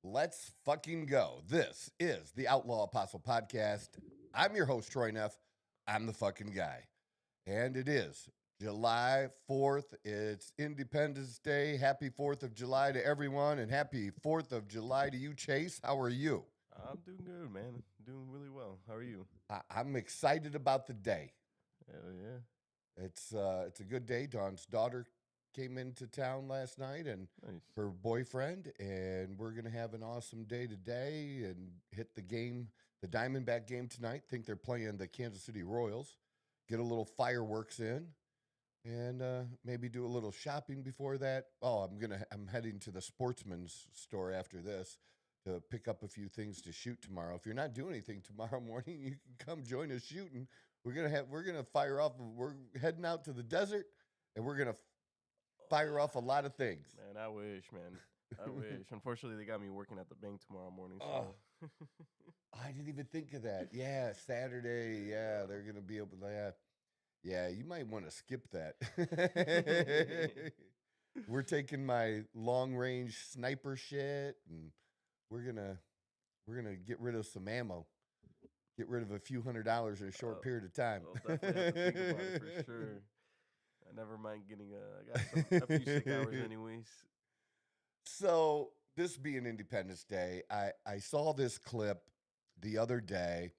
Let's fucking go. This is the Outlaw Apostle Podcast. I'm your host, Troy Neff. I'm the fucking guy. And it is July 4th. It's Independence Day. Happy 4th of July to everyone. And happy 4th of July to you, Chase. How are you? I'm doing good, man. Doing really well. How are you? I'm excited about the day. Hell yeah. It's a good day. Dawn's daughter came into town last night and Nice. her boyfriend, and we're gonna have an awesome day today and hit the game, the Diamondback game tonight. Think they're playing the Kansas City Royals. Get a little fireworks in, and maybe do a little shopping before that. Oh, I'm heading to the Sportsman's store after this to pick up a few things to shoot tomorrow. If you're not doing anything tomorrow morning, you can come join us shooting. We're gonna fire off. We're heading out to the desert, and we're gonna fire off a lot of things. Man, I wish, man. I wish. Unfortunately, they got me working at the bank tomorrow morning. Oh. So. I didn't even think of that. Yeah, Saturday. Yeah, they're gonna be able to. Yeah, you might want to skip that. We're taking my long range sniper shit, and we're gonna get rid of some ammo. Get rid of a few $100s in a short period of time. I'll definitely have to think about it for sure. I never mind getting I got a few sick hours anyways. So this being Independence Day, I saw this clip the other day.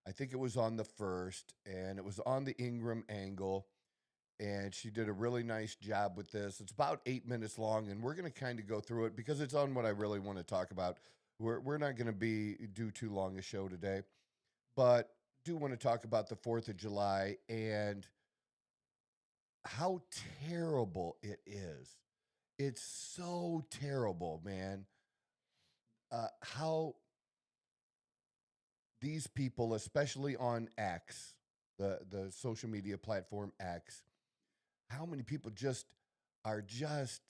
I think it was on the first, and it was on the Ingram angle, and she did a really nice job with this. It's about 8 minutes long, and we're going to kind of go through it because it's on what I really want to talk about. We're not going to do too long a show today, but do want to talk about the 4th of July and how terrible it is. It's so terrible, man. How these people, especially on X, the social media platform X, how many people are just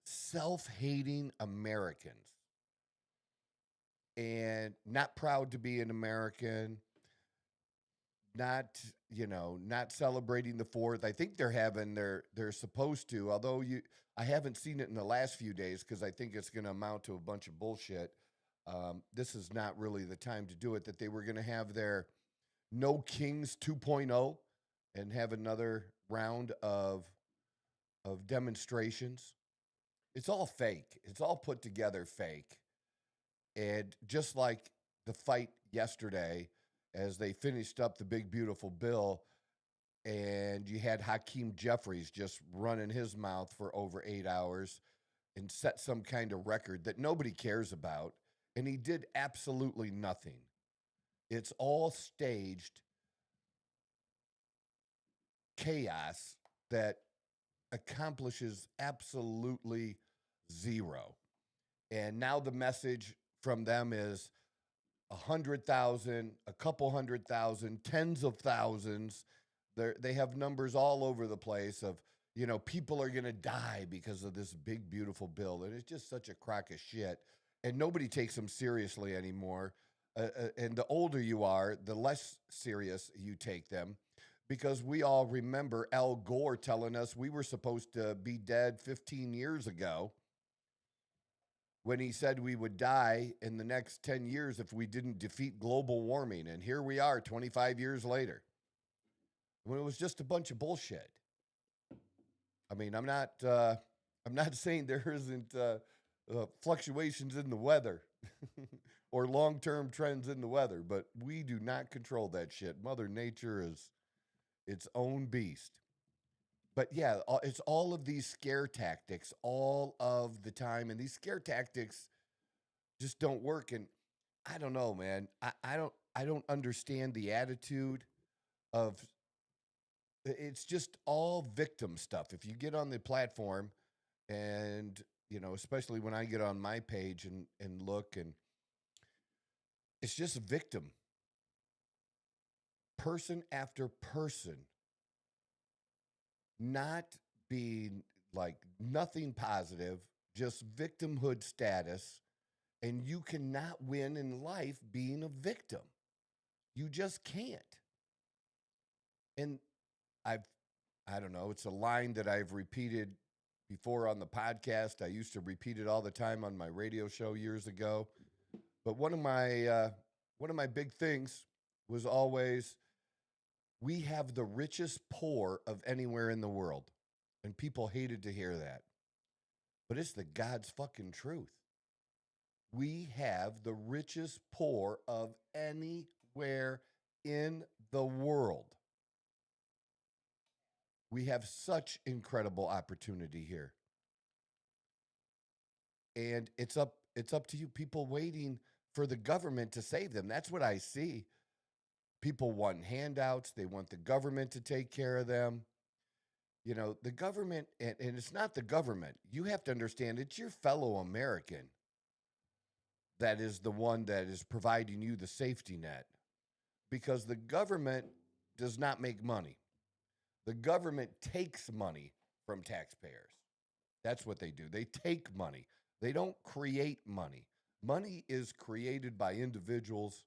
self-hating Americans and not proud to be an American, not celebrating the 4th. I think they're supposed to, although I haven't seen it in the last few days because I think it's going to amount to a bunch of bullshit. This is not really the time to do it, that they were going to have their No Kings 2.0 and have another round of demonstrations. It's all fake. It's all put together fake. And just like the fight yesterday, as they finished up the big, beautiful bill, and you had Hakeem Jeffries just running his mouth for over 8 hours and set some kind of record that nobody cares about. And he did absolutely nothing. It's all staged chaos that accomplishes absolutely zero. And now the message from them is 100,000, a couple 100,000, tens of thousands. They have numbers all over the place of, people are going to die because of this big, beautiful bill. And it's just such a crock of shit. And nobody takes them seriously anymore. And the older you are, the less serious you take them, because we all remember Al Gore telling us we were supposed to be dead 15 years ago when he said we would die in the next 10 years if we didn't defeat global warming. And here we are 25 years later, when it was just a bunch of bullshit. I mean, I'm not saying there isn't fluctuations in the weather or long-term trends in the weather, but we do not control that shit. Mother Nature is its own beast. But yeah, it's all of these scare tactics all of the time, and these scare tactics just don't work. And I don't know, man. I don't understand the attitude of. It's just all victim stuff. If you get on the platform, and especially when I get on my page and look, and it's just victim, person after person, not being like nothing positive, just victimhood status. And you cannot win in life being a victim. You just can't. And I don't know, it's a line that I've repeated before on the podcast. I used to repeat it all the time on my radio show years ago. But one of my big things was always we have the richest poor of anywhere in the world. And people hated to hear that. But it's the God's fucking truth. We have the richest poor of anywhere in the world. We have such incredible opportunity here. And it's up to you people waiting for the government to save them. That's what I see. People want handouts, they want the government to take care of them. The government, and it's not the government. You have to understand it's your fellow American that is the one that is providing you the safety net, because the government does not make money. The government takes money from taxpayers. That's what they do. They take money. They don't create money. Money is created by individuals,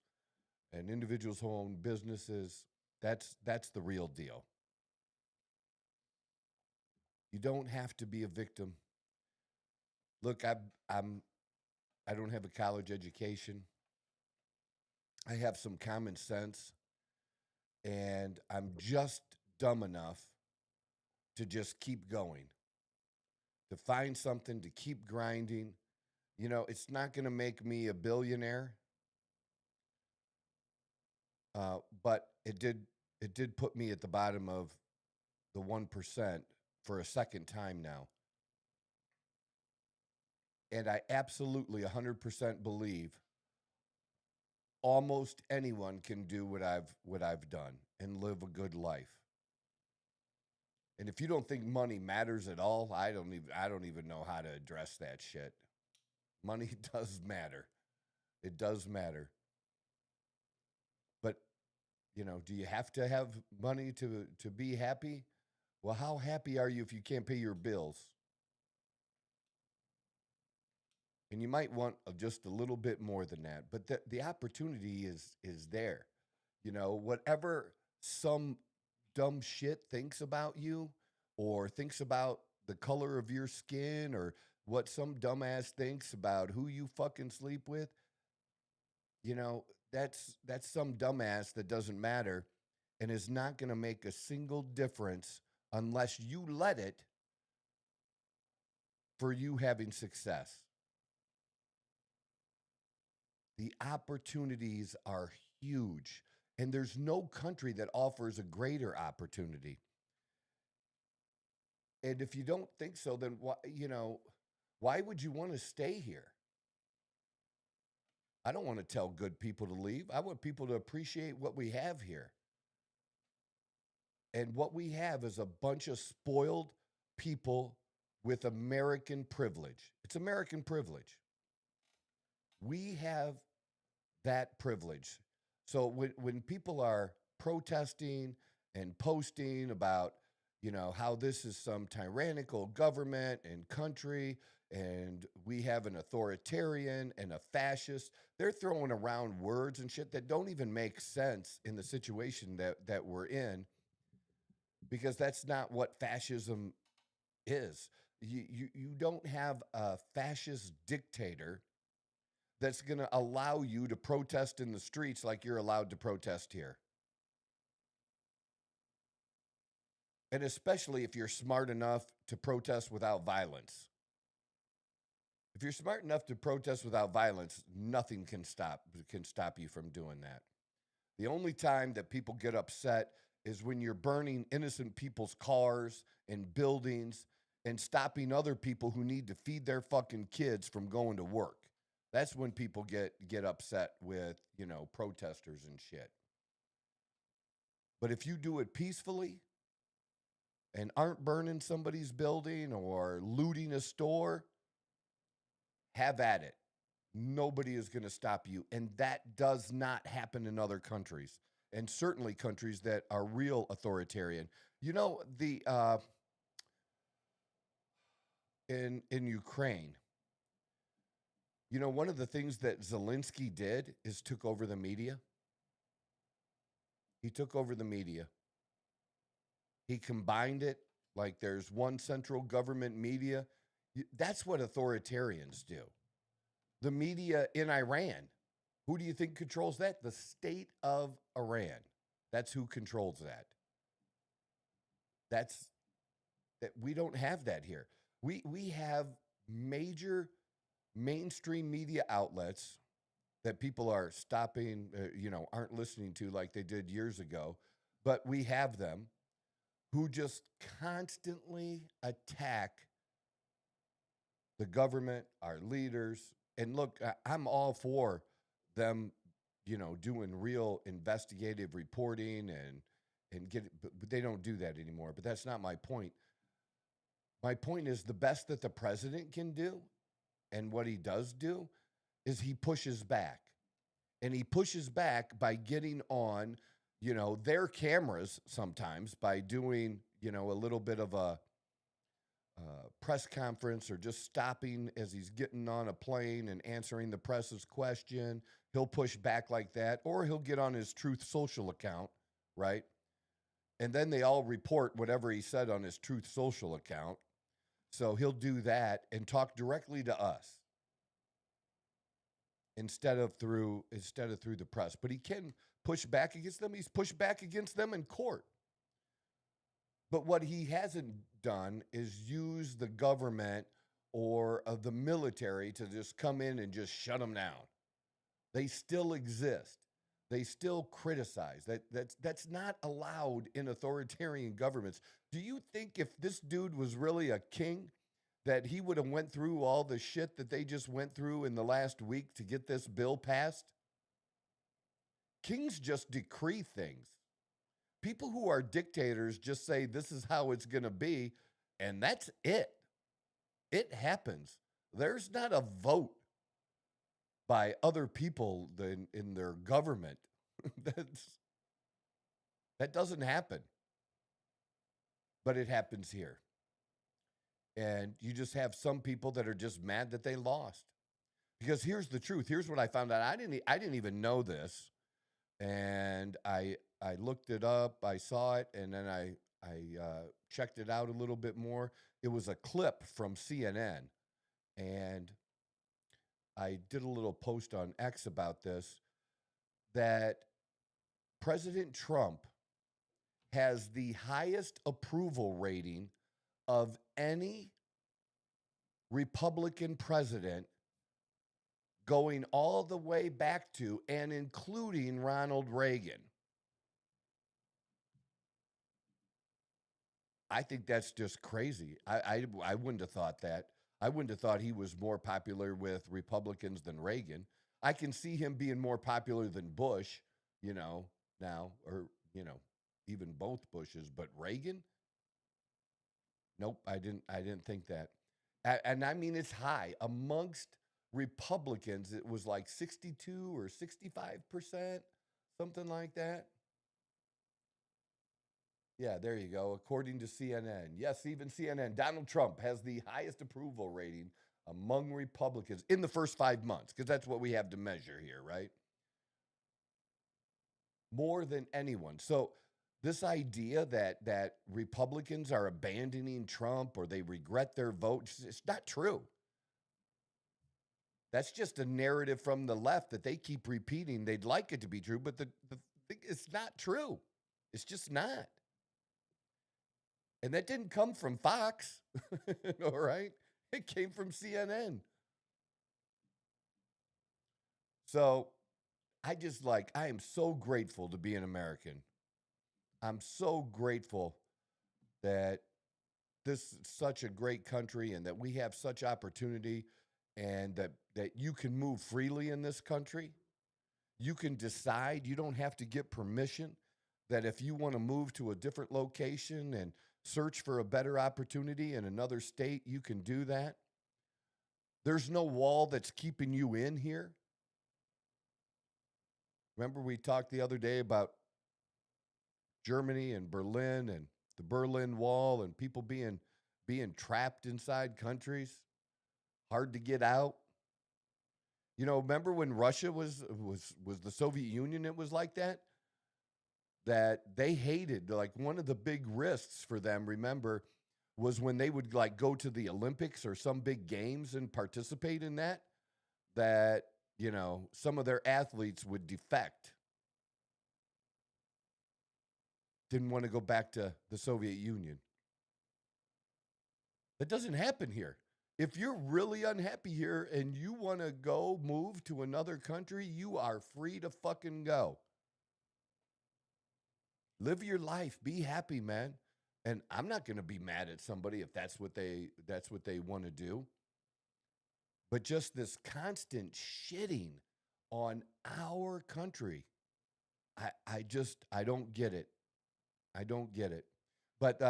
and individuals who own businesses. That's the real deal. You don't have to be a victim. Look, I don't have a college education. I have some common sense, and I'm just dumb enough to just keep going, to find something, to keep grinding. It's not going to make me a billionaire, but it did put me at the bottom of the 1% for a second time now. And I absolutely 100% believe almost anyone can do what I've done and live a good life. And if you don't think money matters at all, I don't even know how to address that shit. Money does matter. It does matter. But, do you have to have money to be happy? Well, how happy are you if you can't pay your bills? And you might want just a little bit more than that. But the opportunity is there. Whatever some dumb shit thinks about you, or thinks about the color of your skin, or what some dumbass thinks about who you fucking sleep with, that's some dumbass that doesn't matter and is not going to make a single difference unless you let it for you having success. The opportunities are huge, and there's no country that offers a greater opportunity. And if you don't think so, then why would you want to stay here? I don't want to tell good people to leave. I want people to appreciate what we have here. And what we have is a bunch of spoiled people with American privilege. It's American privilege. We have that privilege. So when people are protesting and posting about, how this is some tyrannical government and country, and we have an authoritarian and a fascist, they're throwing around words and shit that don't even make sense in the situation that we're in, because that's not what fascism is. You don't have a fascist dictator that's going to allow you to protest in the streets like you're allowed to protest here. And especially if you're smart enough to protest without violence. If you're smart enough to protest without violence, nothing can stop you from doing that. The only time that people get upset is when you're burning innocent people's cars and buildings and stopping other people who need to feed their fucking kids from going to work. That's when people get upset with, protesters and shit. But if you do it peacefully and aren't burning somebody's building or looting a store, have at it. Nobody is going to stop you. And that does not happen in other countries, and certainly countries that are real authoritarian. In Ukraine, one of the things that Zelensky did is took over the media. He took over the media. He combined it like there's one central government media. That's what authoritarians do. The media in Iran, Who do you think controls that? The state of Iran. That's who controls that. That we don't have that here. We have major mainstream media outlets that people are stopping, aren't listening to like they did years ago, but we have them who just constantly attack the government, our leaders. And look, I'm all for them, doing real investigative reporting and but they don't do that anymore. But that's not my point. My point is the best that the president can do, and what he does do, is he pushes back. And he pushes back by getting on, their cameras sometimes by doing, a little bit of a press conference or just stopping as he's getting on a plane and answering the press's question. He'll push back like that, or he'll get on his Truth Social account, right? And then they all report whatever he said on his Truth Social account. So he'll do that and talk directly to us instead of through the press. But he can push back against them. He's pushed back against them in court. But what he hasn't done is use the government or the military to just come in and just shut them down. They still exist. They still criticize. That's not allowed in authoritarian governments. Do you think if this dude was really a king, that he would have went through all the shit that they just went through in the last week to get this bill passed? Kings just decree things. People who are dictators just say this is how it's going to be, and that's it. It happens. There's not a vote by other people in their government. That doesn't happen. But it happens here. And you just have some people that are just mad that they lost. Because here's the truth. Here's what I found out. I didn't even know this. And I looked it up. I saw it, and then I checked it out a little bit more. It was a clip from CNN. And I did a little post on X about this, that President Trump has the highest approval rating of any Republican president going all the way back to and including Ronald Reagan. I think that's just crazy. I wouldn't have thought that. I wouldn't have thought he was more popular with Republicans than Reagan. I can see him being more popular than Bush, now, or, even both Bushes, but Reagan? Nope, I didn't think that. And I mean, it's high. Amongst Republicans, it was like 62 or 65%, something like that. Yeah, there you go. According to CNN. Yes, even CNN. Donald Trump has the highest approval rating among Republicans in the first 5 months, because that's what we have to measure here, right? More than anyone. So this idea that Republicans are abandoning Trump or they regret their vote, it's not true. That's just a narrative from the left that they keep repeating. They'd like it to be true, but the thing, it's not true. It's just not. And that didn't come from Fox, all right? It came from CNN. So I am so grateful to be an American. I'm so grateful that this is such a great country and that we have such opportunity, and that you can move freely in this country. You can decide. You don't have to get permission. That if you want to move to a different location and search for a better opportunity in another state, you can do that. There's no wall that's keeping you in here. Remember we talked the other day about Germany and Berlin and the Berlin Wall and people being trapped inside countries, hard to get out. Remember when Russia was the Soviet Union? It was like that. That they hated, like one of the big risks for them, remember, was when they would like go to the Olympics or some big games and participate in that some of their athletes would defect. Didn't want to go back to the Soviet Union. That doesn't happen here. If you're really unhappy here and you want to go move to another country, you are free to fucking go. Live your life. Be happy, man. And I'm not going to be mad at somebody if that's what they want to do. But just this constant shitting on our country, I don't get it. I don't get it. But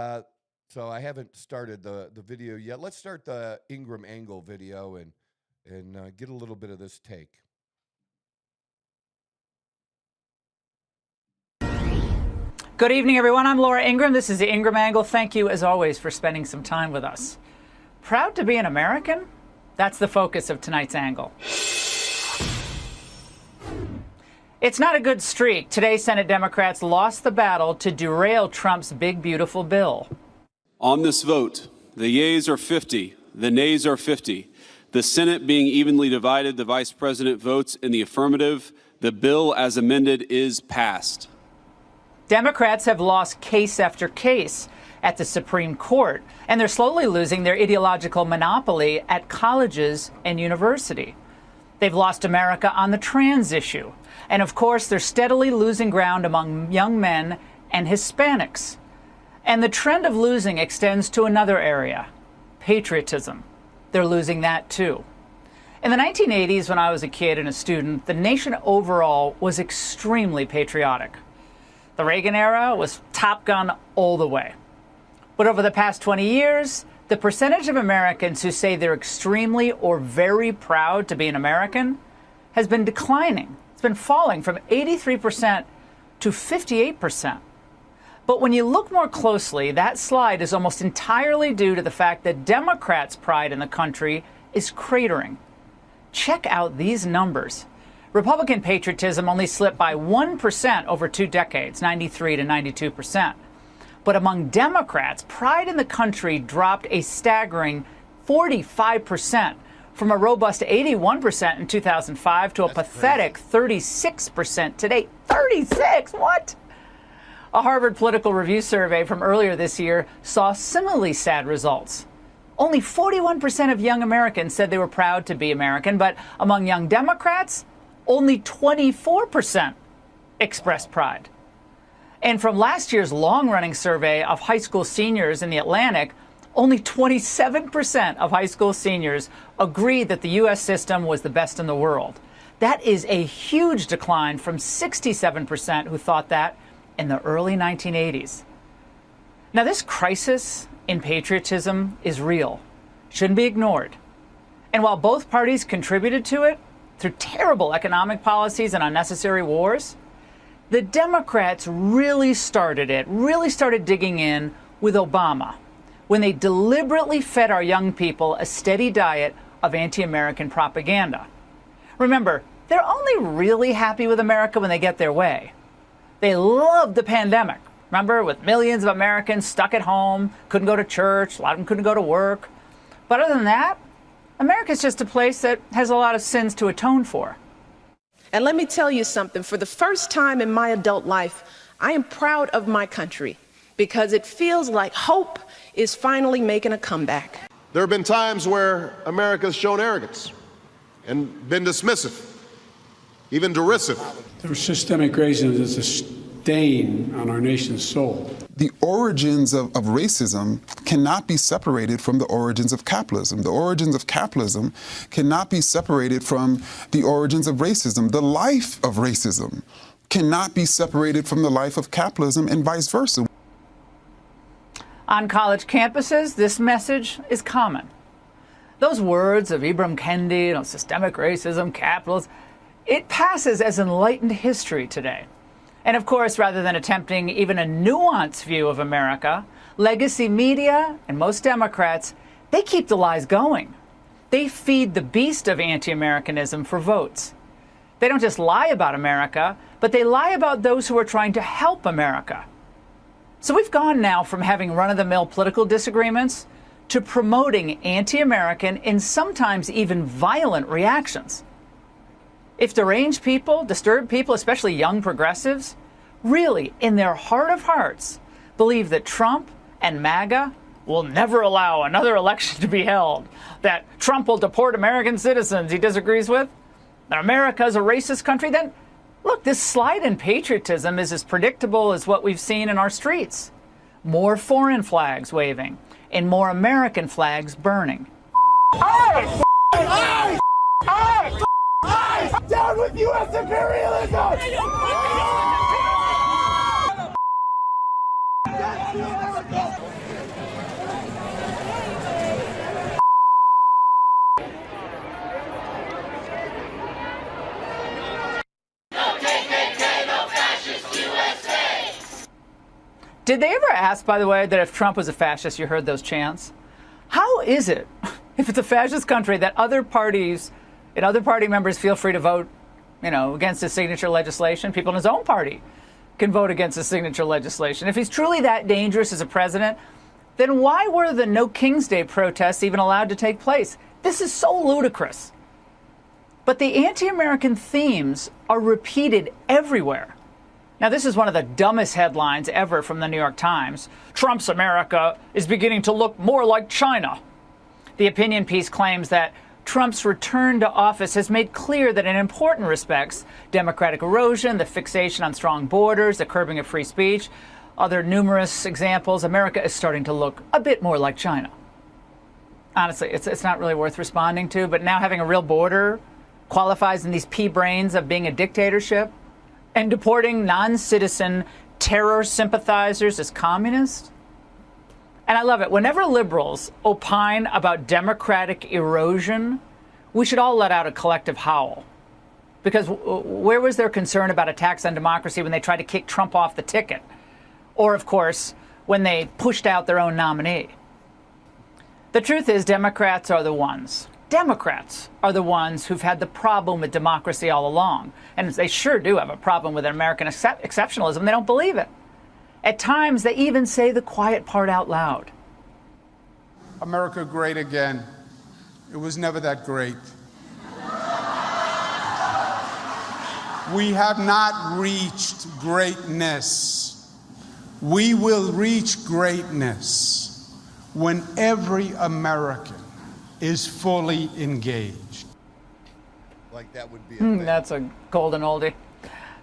so I haven't started the video yet. Let's start the Ingram Angle video and get a little bit of this take. Good evening, everyone. I'm Laura Ingram. This is the Ingram Angle. Thank you, as always, for spending some time with us. Proud to be an American? That's the focus of tonight's angle. It's not a good streak. Today, Senate Democrats lost the battle to derail Trump's big, beautiful bill. On this vote, the yeas are 50, the nays are 50. The Senate being evenly divided, the Vice President votes in the affirmative. The bill as amended is passed. Democrats have lost case after case at the Supreme Court, and they're slowly losing their ideological monopoly at colleges and university. They've lost America on the trans issue. And of course, they're steadily losing ground among young men and Hispanics. And the trend of losing extends to another area, patriotism. They're losing that too. In the 1980s, when I was a kid and a student, the nation overall was extremely patriotic. The Reagan era was Top Gun all the way. But over the past 20 years, the percentage of Americans who say they're extremely or very proud to be an American has been declining. It's been falling from 83% to 58%. But when you look more closely, that slide is almost entirely due to the fact that Democrats' pride in the country is cratering. Check out these numbers. Republican patriotism only slipped by 1% over 2 decades, 93 to 92%. But among Democrats, pride in the country dropped a staggering 45%, from a robust 81% in 2005 to a pathetic 36% today. 36? What? A Harvard Political Review survey from earlier this year saw similarly sad results. Only 41% of young Americans said they were proud to be American, but among young Democrats, only 24% expressed pride. And from last year's long-running survey of high school seniors in the Atlantic, only 27% of high school seniors agreed that the U.S. system was the best in the world. That is a huge decline from 67% who thought that in the early 1980s. Now, this crisis in patriotism is real, shouldn't be ignored. And while both parties contributed to it through terrible economic policies and unnecessary wars, the Democrats really started digging in with Obama, when they deliberately fed our young people a steady diet of anti-American propaganda. Remember, they're only really happy with America when they get their way. They loved the pandemic, remember, with millions of Americans stuck at home, couldn't go to church, a lot of them couldn't go to work. But other than that, America's just a place that has a lot of sins to atone for. And let me tell you something, for the first time in my adult life, I am proud of my country because it feels like hope is finally making a comeback. There have been times where America's shown arrogance and been dismissive, even derisive. The systemic racism is a stain on our nation's soul. The origins of racism cannot be separated from the origins of capitalism. The origins of capitalism cannot be separated from the origins of racism. The life of racism cannot be separated from the life of capitalism, and vice versa. On college campuses, this message is common. Those words of Ibram Kendi, systemic racism, capitalism, it passes as enlightened history today. And of course, rather than attempting even a nuanced view of America, legacy media and most Democrats, they keep the lies going. They feed the beast of anti-Americanism for votes. They don't just lie about America, but they lie about those who are trying to help America. So we've gone now from having run-of-the-mill political disagreements to promoting anti-American and sometimes even violent reactions. If deranged people, disturbed people, especially young progressives, really, in their heart of hearts, believe that Trump and MAGA will never allow another election to be held, that Trump will deport American citizens he disagrees with, that America is a racist country, then look, this slide in patriotism is as predictable as what we've seen in our streets. More foreign flags waving and more American flags burning. Down with U.S. imperialism! Did they ever ask, by the way, that if Trump was a fascist, you heard those chants? How is it, if it's a fascist country, that other parties and other party members feel free to vote, against his signature legislation? People in his own party can vote against his signature legislation. If he's truly that dangerous as a president, then why were the No King's Day protests even allowed to take place? This is so ludicrous. But the anti-American themes are repeated everywhere. Now, this is one of the dumbest headlines ever from the New York Times. Trump's America is beginning to look more like China. The opinion piece claims that Trump's return to office has made clear that in important respects, democratic erosion, the fixation on strong borders, the curbing of free speech, other numerous examples, America is starting to look a bit more like China. Honestly, it's not really worth responding to, but now having a real border qualifies in these pea brains of being a dictatorship and deporting non-citizen terror sympathizers as communists. And I love it. Whenever liberals opine about democratic erosion, we should all let out a collective howl. Because where was their concern about attacks on democracy when they tried to kick Trump off the ticket? Or, of course, when they pushed out their own nominee? The truth is, Democrats are the ones who've had the problem with democracy all along. And they sure do have a problem with American exceptionalism. They don't believe it. At times, they even say the quiet part out loud. America great again. It was never that great. We have not reached greatness. We will reach greatness when every American is fully engaged. Like that would be a thing. That's a golden oldie.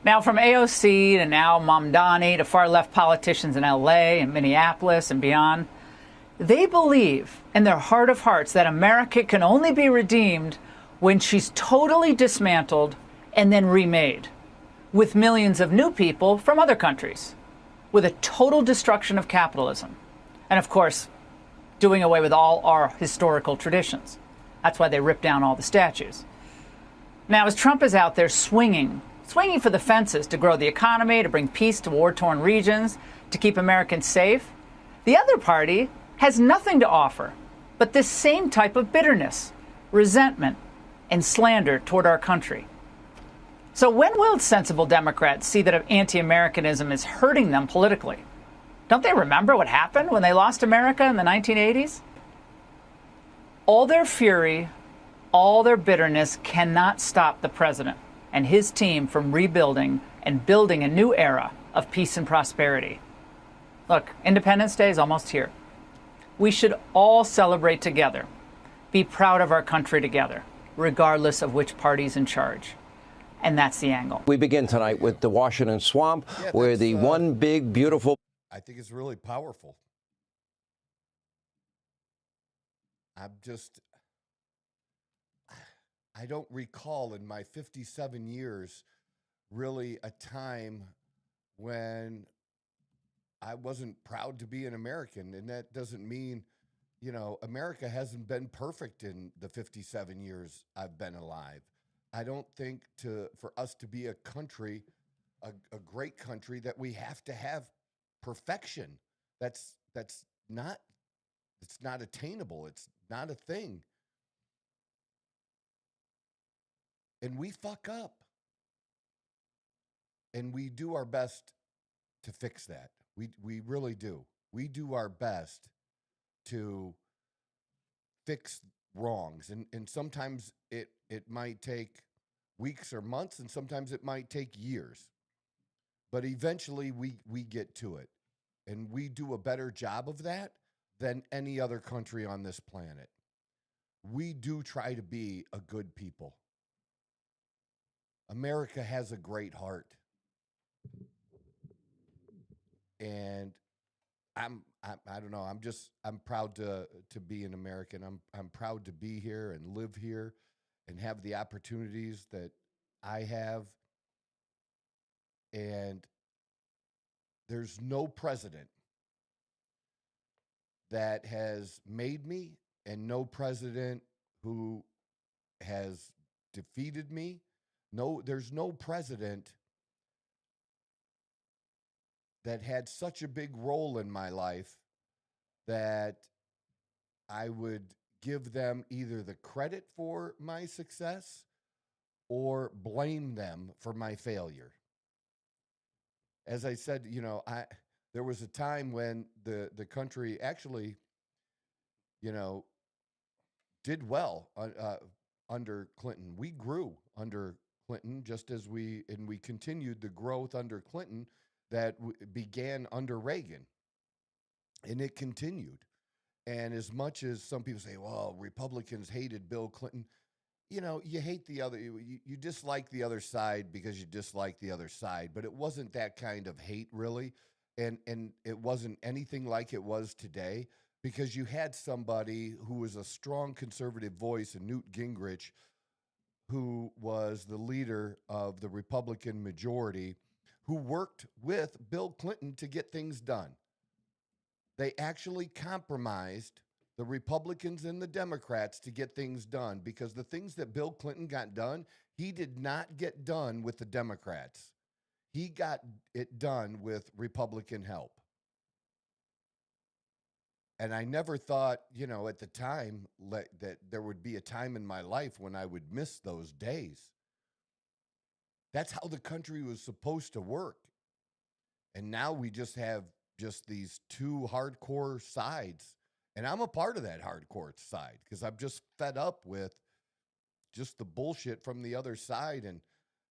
Now, from AOC to now Mamdani to far-left politicians in L.A. and Minneapolis and beyond, they believe in their heart of hearts that America can only be redeemed when she's totally dismantled and then remade, with millions of new people from other countries, with a total destruction of capitalism, and, of course, doing away with all our historical traditions. That's why they ripped down all the statues. Now, as Trump is out there swinging for the fences to grow the economy, to bring peace to war-torn regions, to keep Americans safe, the other party has nothing to offer but this same type of bitterness, resentment, and slander toward our country. So when will sensible Democrats see that anti-Americanism is hurting them politically? Don't they remember what happened when they lost America in the 1980s? All their fury, all their bitterness cannot stop the president and his team from rebuilding and building a new era of peace and prosperity. Look, Independence Day is almost here. We should all celebrate together, be proud of our country together, regardless of which party's in charge. And that's the angle. We begin tonight with the Washington swamp, where the one big, beautiful... I think it's really powerful. I don't recall in my 57 years really a time when I wasn't proud to be an American. And that doesn't mean, America hasn't been perfect in the 57 years I've been alive. I don't think for us to be a country, a great country, that we have to have perfection. It's not attainable. It's not a thing. And we fuck up. And we do our best to fix that. We really do. We do our best to fix wrongs. And sometimes it might take weeks or months, and sometimes it might take years. But eventually we get to it. And we do a better job of that than any other country on this planet. We do try to be a good people. America has a great heart. And I don't know, I'm proud to be an American. I'm proud to be here and live here and have the opportunities that I have. And there's no president that has made me and no president who has defeated me. No, there's no president that had such a big role in my life that I would give them either the credit for my success or blame them for my failure. As I said, there was a time when the country actually, did well under Clinton. We grew under Clinton just as we continued the growth under Clinton that began under Reagan. And it continued. And as much as some people say, well, Republicans hated Bill Clinton, you hate the other, you dislike the other side because you dislike the other side, but it wasn't that kind of hate really. And it wasn't anything like it was today because you had somebody who was a strong conservative voice, and Newt Gingrich, who was the leader of the Republican majority, who worked with Bill Clinton to get things done. They actually compromised the Republicans and the Democrats to get things done because the things that Bill Clinton got done, he did not get done with the Democrats. He got it done with Republican help. And I never thought, at the time that there would be a time in my life when I would miss those days. That's how the country was supposed to work. And now we just have these two hardcore sides. And I'm a part of that hardcore side because I'm just fed up with just the bullshit from the other side and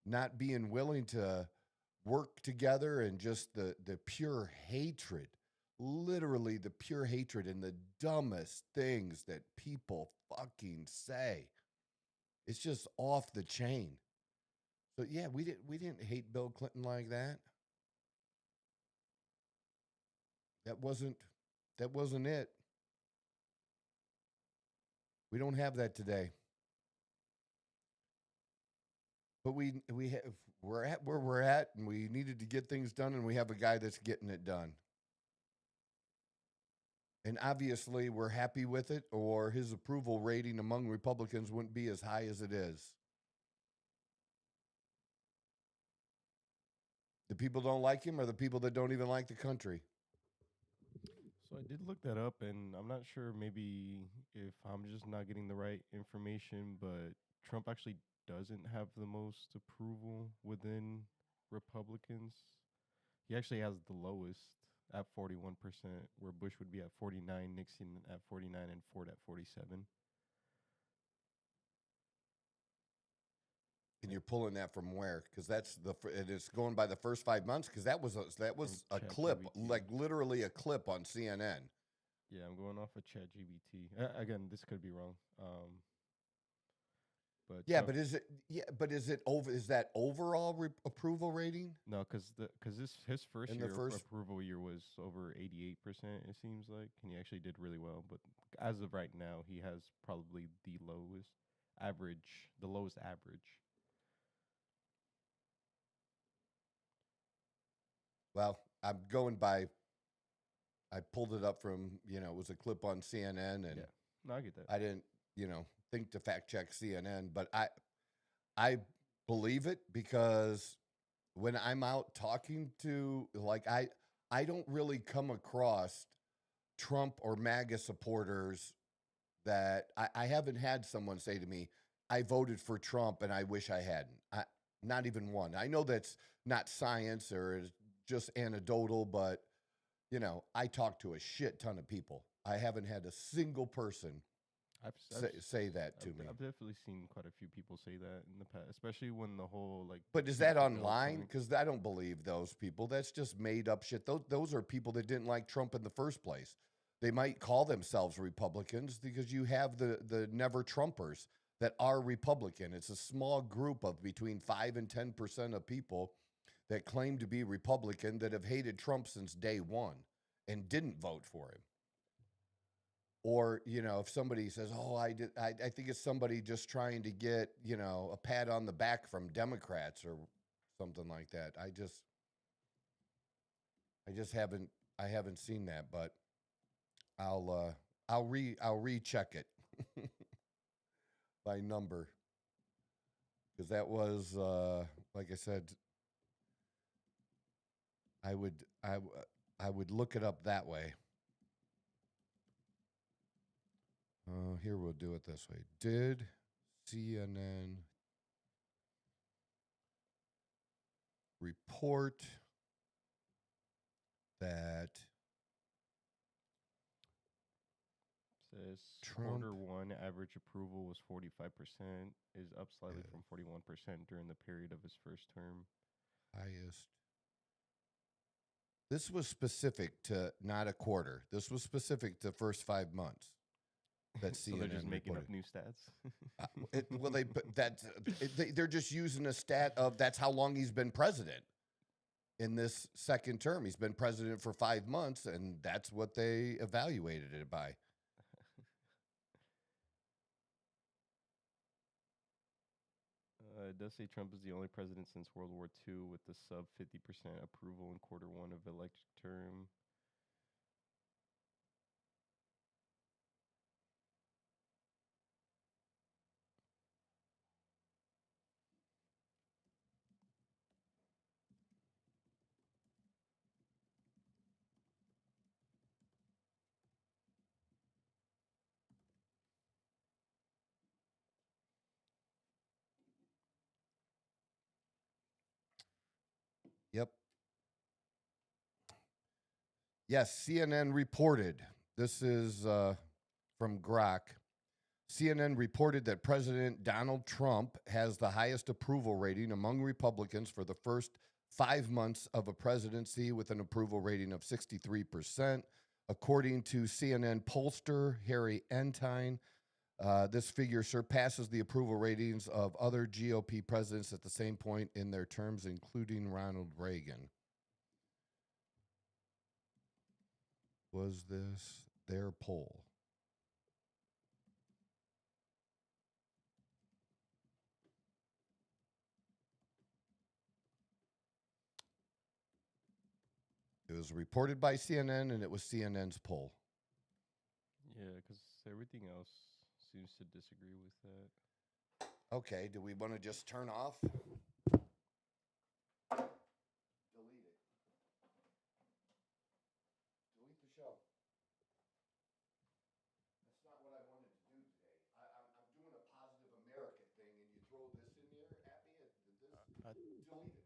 not being willing to work together, and just the pure hatred, literally the pure hatred and the dumbest things that people fucking say. It's just off the chain. So yeah, we didn't hate Bill Clinton like that. That wasn't it. We don't have that today. But we're at where we're at, and we needed to get things done, and we have a guy that's getting it done. And obviously, we're happy with it, or his approval rating among Republicans wouldn't be as high as it is. The people don't like him, or the people that don't even like the country? So I did look that up, and I'm not sure maybe if I'm just not getting the right information, but Trump actually doesn't have the most approval within Republicans. He actually has the lowest at 41%, where Bush would be at 49, Nixon at 49, and Ford at 47. And you're pulling that from where? Because it's going by the first 5 months. Because that was a clip, like literally a clip on CNN. Yeah, I'm going off of ChatGPT. Again, this could be wrong. But yeah, but is that overall approval rating? No, because his first approval year was over 88%. It seems like, and he actually did really well. But as of right now, he has probably the lowest average. Well, I'm going by. I pulled it up from it was a clip on CNN, and yeah, no, I get that. I didn't think to fact check CNN, but I believe it because when I'm out talking to, like, I don't really come across Trump or MAGA supporters that I haven't had someone say to me, I voted for Trump and I wish I hadn't. Not even one. I know that's not science or is just anecdotal, but I talk to a shit ton of people. I haven't had a single person say that to me. I've definitely seen quite a few people say that in the past, especially when the whole like. But is that online? Because I don't believe those people. That's just made up shit. Those are people that didn't like Trump in the first place. They might call themselves Republicans because you have the never Trumpers that are Republican. It's a small group of between 5 and 10% of people that claim to be Republican that have hated Trump since day one and didn't vote for him. Or, if somebody says, oh, I think it's somebody just trying to get, a pat on the back from Democrats or something like that. I haven't seen that, but I'll recheck it by number. Because that was, like I said, I would look it up that way. Here, we'll do it this way. Did CNN report that says Trump quarter one average approval was 45%, is up slightly from 41% during the period of his first term. highest? This was specific to not a quarter. This was specific to first 5 months. That So CNN they're just making reported. up new stats. They're just using a stat of that's how long he's been president in this second term. He's been president for 5 months, and that's what they evaluated it by. It does say Trump is the only president since World War II with the sub 50% approval in quarter one of election term. Yep. Yes, CNN reported. This is from Grok. CNN reported that President Donald Trump has the highest approval rating among Republicans for the first 5 months of a presidency with an approval rating of 63%. According to CNN pollster Harry Entine, this figure surpasses the approval ratings of other GOP presidents at the same point in their terms, including Ronald Reagan. Was this their poll? It was reported by CNN, and it was CNN's poll. Yeah, because everything else seems to disagree with that. Okay, do we want to just turn off? Delete it. Delete the show. That's not what I wanted to do today. I'm doing a positive America thing, and you throw this in there at me. Delete it.